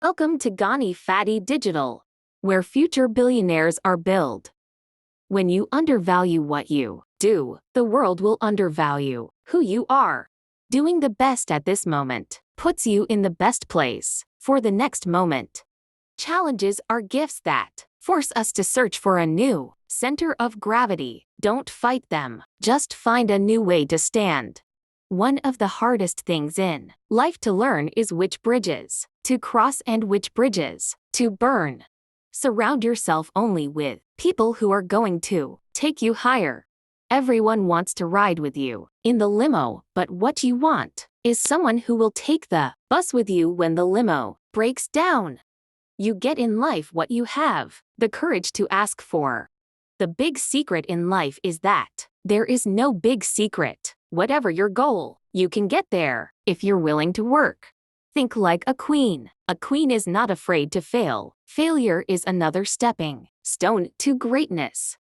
Welcome to Ghani Fatty Digital, where future billionaires are built. When you undervalue what you do, the world will undervalue who you are. Doing the best at this moment puts you in the best place for the next moment. Challenges are gifts that force us to search for a new center of gravity. Don't fight them, just find a new way to stand. One of the hardest things in life to learn is which bridges to cross and which bridges to burn. Surround yourself only with people who are going to take you higher. Everyone wants to ride with you in the limo, but what you want is someone who will take the bus with you when the limo breaks down. You get in life what you have the courage to ask for. The big secret in life is that there is no big secret. Whatever your goal, you can get there if you're willing to work. Think like a queen. A queen is not afraid to fail. Failure is another stepping stone to greatness.